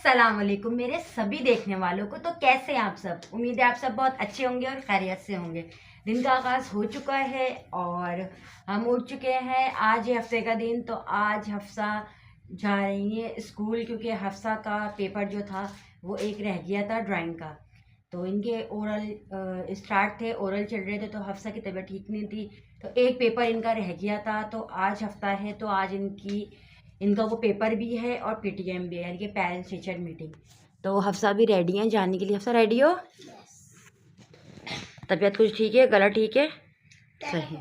अस्सलाम वालेकुम मेरे सभी देखने वालों को। तो कैसे हैं आप सब? उम्मीद है आप सब बहुत अच्छे होंगे और खैरियत से होंगे। दिन का आगाज़ हो चुका है और हम उठ चुके हैं। आज है हफ्ते का दिन, तो आज हफ्सा जा रही है स्कूल, क्योंकि हफ्सा का पेपर जो था वो एक रह गया था ड्राइंग का। तो इनके ओरल स्टार्ट थे, ओरल चल रहे थे, तो हफ्सा की तबीयत ठीक नहीं थी, तो एक पेपर इनका रह गया था। तो आज हफ्ता है, तो आज इनका वो पेपर भी है और पीटीएम भी है, यानी कि पेरेंट्स टीचर मीटिंग। तो हफ्सा भी रेडी हैं जाने के लिए। हफ्सा रेडी हो? तबीयत कुछ ठीक है? गला ठीक है? सही,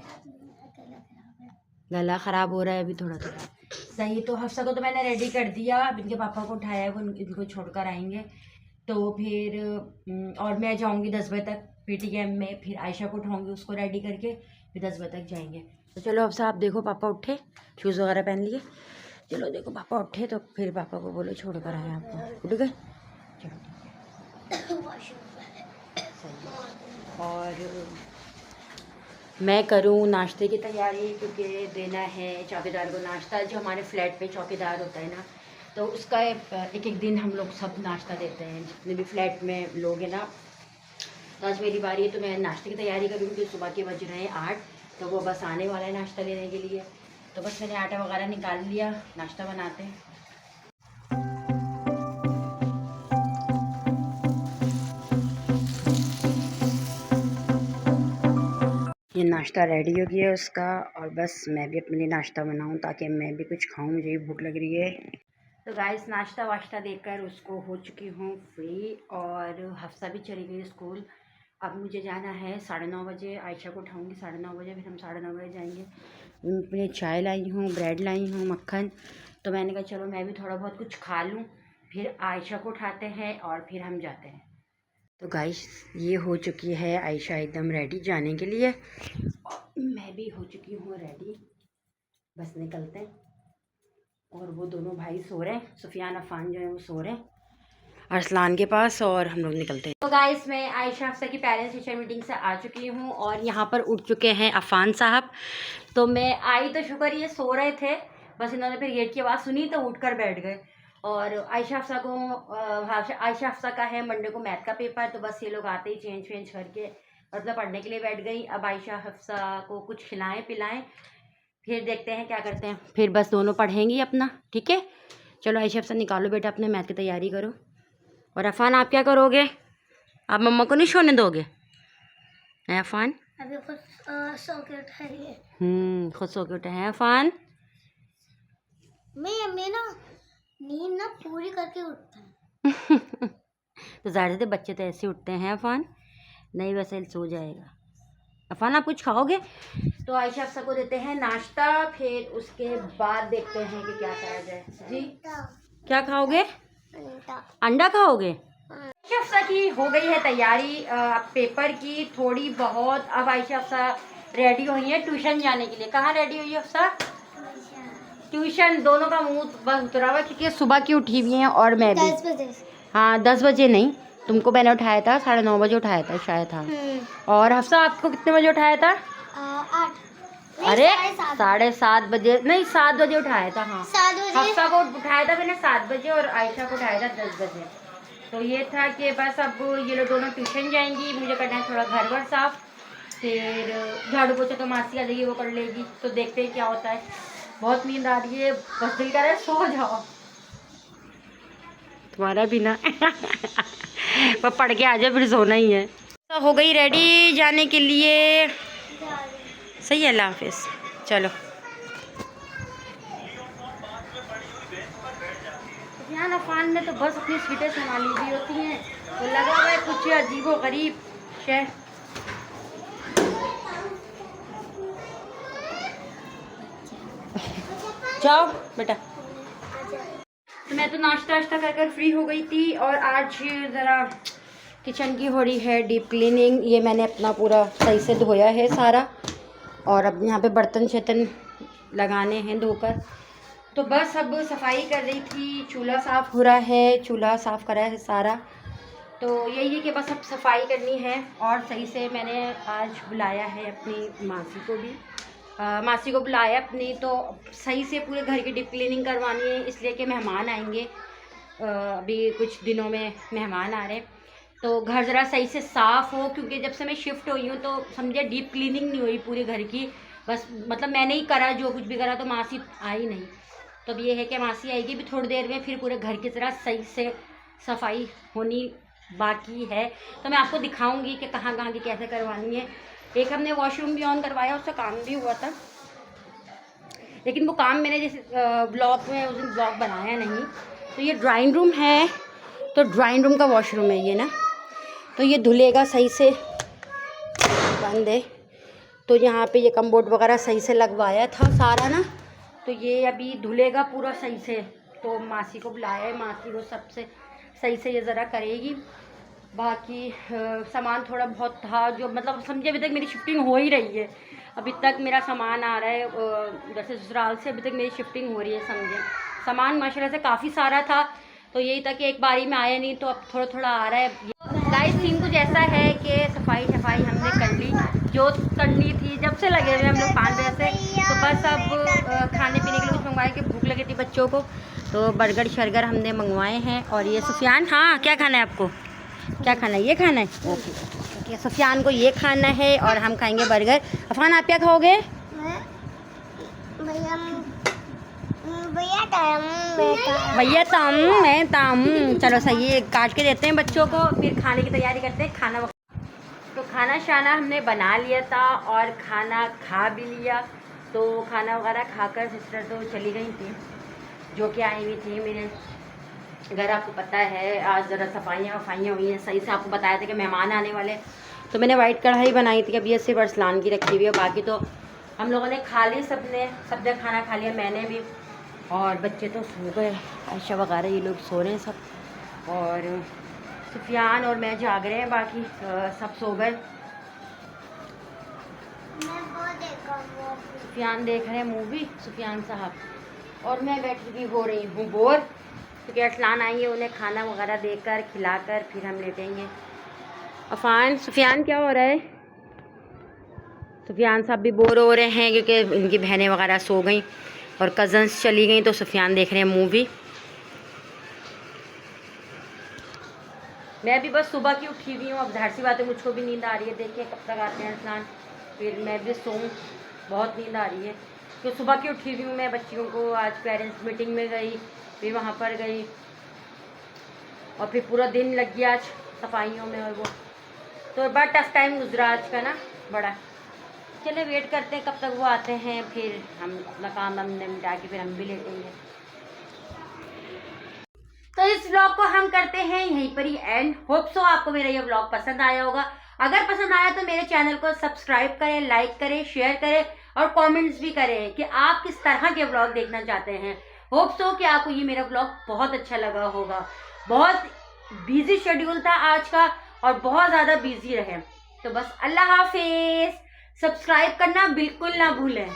गला ख़राब हो रहा है अभी थोड़ा थोड़ा। सही, तो हफ्सा को तो मैंने रेडी कर दिया। अब इनके पापा को उठाया है, वो इनको छोड़कर आएंगे। तो फिर और मैं जाऊंगी 10 बजे तक पीटीएम में, फिर आयशा को उठाऊंगी, उसको रेडी करके फिर 10 बजे तक जाएंगे। तो चलो हफ्सा, आप देखो पापा उठे, शूज़ वगैरह पहन लिए। चलो देखो पापा उठे, तो फिर पापा को बोलो छोड़ कर आए आपको। उठ गए? चलो और मैं करूँ नाश्ते की तैयारी, क्योंकि देना है चौकीदार को नाश्ता। जो हमारे फ्लैट पे चौकीदार होता है ना, तो उसका एक एक दिन हम लोग सब नाश्ता देते हैं, जितने भी फ्लैट में लोग हैं ना। तो आज मेरी बारी है, तो मैं नाश्ते की तैयारी करूँगी। सुबह के बज रहे हैं 8, तो वो बस आने वाला है नाश्ता लेने के लिए। तो बस मैंने आटा वगैरह निकाल लिया, नाश्ता बनाते हैं। ये नाश्ता रेडी हो गया है उसका, और बस मैं भी अपने लिए नाश्ता बनाऊं ताकि मैं भी कुछ खाऊं, मुझे भी भूख लग रही है। तो गाइस, नाश्ता वाश्ता देकर उसको हो चुकी हूँ फ्री, और हफ्सा भी चली गई स्कूल। अब मुझे जाना है 9:30 बजे, आयशा को उठाऊँगी 9:30 बजे, फिर हम 9:30 बजे जाएंगे। अपने चाय लाई हूँ, ब्रेड लाई हूँ, मक्खन। तो मैंने कहा चलो मैं भी थोड़ा बहुत कुछ खा लूँ, फिर आयशा को उठाते हैं और फिर हम जाते हैं। तो गाइस, ये हो चुकी है आयशा एकदम रेडी जाने के लिए, मैं भी हो चुकी हूँ रेडी। बस निकलते हैं। और वो दोनों भाई सो रहे हैं, सुफियान अफान जो है वो सो रहे हैं अरसलान के पास, और हम लोग निकलते हैं। तो गाइस, मैं आयशा हफ्सा की पेरेंट्स टीचर मीटिंग से आ चुकी हूँ, और यहाँ पर उठ चुके हैं अफान साहब। तो मैं आई तो शुक्र, ये सो रहे थे, बस इन्होंने फिर गेट की आवाज़ सुनी तो उठ कर बैठ गए। और आयशा हफ्सा का है मंडे को मैथ का पेपर, तो बस ये लोग आते ही चेंज वेंज करके मतलब पढ़ने के लिए बैठ गई। अब आयशा हफ्सा को कुछ खिलाएं पिलाएं, फिर देखते हैं क्या करते हैं। फिर बस दोनों पढ़ेंगी अपना, ठीक है। चलो आयशा हफ्सा निकालो बेटा, अपने मैथ की तैयारी करो। और अफान, आप क्या करोगे? आप मम्मा को नहीं सोने दोगे? है अफान? अभी खुद सो के उठा रही है। खुद सो के उठे हैं अफान? मैं ना नींद ना पूरी करके उठता है। तो ज़्यादा से बच्चे तो ऐसे उठते हैं अफान, नहीं वैसे सो जाएगा। अफान, आप कुछ खाओगे? तो आयशा हफ्सा को देते हैं नाश्ता, फिर उसके बाद देखते हैं कि क्या करा जाए। जी, क्या खाओगे? अंडा खाओगे? आयशा हफ्सा की हो गई है तैयारी पेपर की थोड़ी बहुत। अब आयशा हफ्सा रेडी हुई है ट्यूशन जाने के लिए। कहाँ रेडी हुई है हफ्सा? ट्यूशन। दोनों का मुंह बस उतरा हुआ, क्योंकि सुबह की उठी हुई हैं, और मैं भी 10 बजे। हाँ 10 बजे नहीं, तुमको मैंने उठाया था 9:30 बजे उठाया था शायद। हाँ। और हफ्सा, आपको कितने बजे उठाया था? 8। अरे 7:30 बजे नहीं, 7 बजे उठाया था। हाँ 7 बजे। हफ्सा को उठाया था मैंने 7 बजे, और आयशा को उठाया था 10 बजे। तो ये था कि बस अब ये लोग दोनों ट्यूशन जाएंगी, मुझे करना है थोड़ा घर वर साफ, फिर झाड़ू पोछा तो मासी आ जाएगी, वो कर लेगी। तो देखते हैं क्या होता है। बहुत नींद आ रही है, बस दिल कर रहा है सो जाओ। तुम्हारा भी ना पर पढ़ के आ जाए, फिर सोना ही है। तो हो गई रेडी जाने के लिए। सही है, अल्लाह हाफिज़। चलो यहाँ अफान ने तो बस अपनी स्वीटें संभाली हुई होती हैं, तो लगा हुआ है कुछ अजीबो गरीब शय। जाओ बेटा। तो मैं तो नाश्ता वाश्ता कर फ्री हो गई थी, और आज ज़रा किचन की हो रही है डीप क्लीनिंग। ये मैंने अपना पूरा सही से धोया है सारा, और अब यहाँ पे बर्तन शर्तन लगाने हैं धोकर। तो बस अब सफाई कर रही थी, चूल्हा साफ़ हो रहा है, चूल्हा साफ़ करा है सारा। तो यही है कि बस अब सफाई करनी है। और सही से मैंने आज बुलाया है अपनी मासी को भी, मासी को बुलाया अपनी, तो सही से पूरे घर की डीप क्लीनिंग करवानी है, इसलिए कि मेहमान आएंगे। अभी कुछ दिनों में मेहमान आ रहे हैं, तो घर ज़रा सही से साफ़ हो, क्योंकि जब से मैं शिफ्ट हुई हूँ तो समझे डीप क्लीनिंग नहीं हुई पूरे घर की। बस मतलब मैंने ही करा, जो कुछ भी करा, तो मासी आई नहीं। तो अब ये है कि मासी आएगी भी थोड़ी देर में, फिर पूरे घर की ज़रा सही से सफाई होनी बाकी है। तो मैं आपको दिखाऊंगी कि कहाँ कहाँ की कैसे करवानी है। एक हमने वॉशरूम भी ऑन करवाया, उसका काम भी हुआ था, लेकिन वो काम मैंने जैसे ब्लॉग में उस दिन ब्लॉग बनाया नहीं। तो ये ड्राइंग रूम है, तो ड्राइंग रूम का वॉशरूम है ये ना, तो ये धुलेगा सही से, बंद है। तो यहाँ पे ये कम्बोर्ड वगैरह सही से लगवाया था सारा ना, तो ये अभी धुलेगा पूरा सही से। तो मासी को बुलाया है, मासी वो सबसे सही से ये ज़रा करेगी। बाकी सामान थोड़ा बहुत था, जो मतलब समझे अभी तक मेरी शिफ्टिंग हो ही रही है। अभी तक मेरा सामान आ रहा है जैसे ससुराल से, अभी तक मेरी शिफ्टिंग हो रही है समझे। सामान माशाल्लाह से काफ़ी सारा था, तो यही था कि एक बारी में आया नहीं, तो अब थोड़ा थोड़ा आ रहा है। गाइस सीन कुछ ऐसा है कि सफाई हमने कर ली जो करनी थी, जब से लगे हुए हम लोग 5 बजे से। तो बस अब खाने पीने के लिए कुछ मंगवाए, कि भूख लगी थी बच्चों को, तो बर्गर शर्गर हमने मंगवाए हैं। और ये सुफियान, हाँ क्या खाना है आपको, क्या खाना है, ये खाना है, ओके ओके। सुफियान को ये खाना है और हम खाएंगे बर्गर। अफान आप क्या खाओगे? भैया तम मैं तम। चलो सही है, काट के देते हैं बच्चों को, फिर खाने की तैयारी करते हैं। खाना तो खाना शाना हमने बना लिया था और खाना खा भी लिया। तो खाना वगैरह खाकर सिस्टर तो चली गई थी, जो कि आई हुई थी मेरे घर। आपको पता है आज ज़रा सफाइयाँ वफाइयाँ हुई हैं सही से, आपको बताया था कि मेहमान आने वाले। तो मैंने वाइट कढ़ाई बनाई थी, अभी ये सिर्फ अरसलान की रखी हुई है, बाकी तो हम लोगों ने खा ली, सबने खाना खा लिया, मैंने भी। और बच्चे तो सो गए, आयशा वगैरह ये लोग सो रहे हैं सब, और सुफियान और मैं जाग रहे हैं, बाकी सब सो गए। सुफियान देख रहे हैं मूवी, सुफियान साहब, और मैं बैठी भी हो रही हूँ बोर, क्योंकि अरसलान आएंगे, उन्हें खाना वगैरह देकर खिलाकर फिर हम लेटेंगे। अफान, सुफियान क्या हो रहा है? सुफियान साहब भी बोर हो रहे हैं, क्योंकि इनकी बहनें वगैरह सो गई और कज़न्स चली गई, तो सुफियान देख रहे हैं मूवी। मैं भी बस सुबह की उठी हुई हूँ, अब जाहिर सी बात है मुझको भी नींद आ रही है। देखिए कब तक आते हैं अरसलान, फिर मैं भी सोऊं, बहुत नींद आ रही है। तो सुबह की उठी हुई हूँ मैं, बच्चियों को आज पेरेंट्स मीटिंग में गई, फिर वहाँ पर गई, और फिर पूरा दिन लग गया आज सफाइयों में, और वो तो बड़ा टफ टाइम गुजरा आज का ना, बड़ा। चले वेट करते हैं कब तक वो आते हैं, फिर हम अपना काम हमने निपटा के फिर हम भी लेटेंगे। तो इस व्लॉग को हम करते हैं यहीं पर ही एंड। होप सो आपको मेरा ये व्लॉग पसंद आया होगा। अगर पसंद आया तो मेरे चैनल को सब्सक्राइब करें, लाइक करें, शेयर करें और कमेंट्स भी करें कि आप किस तरह के व्लॉग देखना चाहते हैं। होप सो कि आपको ये मेरा व्लॉग बहुत अच्छा लगा होगा। बहुत बिजी शेड्यूल था आज का और बहुत ज़्यादा बिजी रहे। तो बस अल्लाह हाफिज, सब्सक्राइब करना बिल्कुल ना भूलें।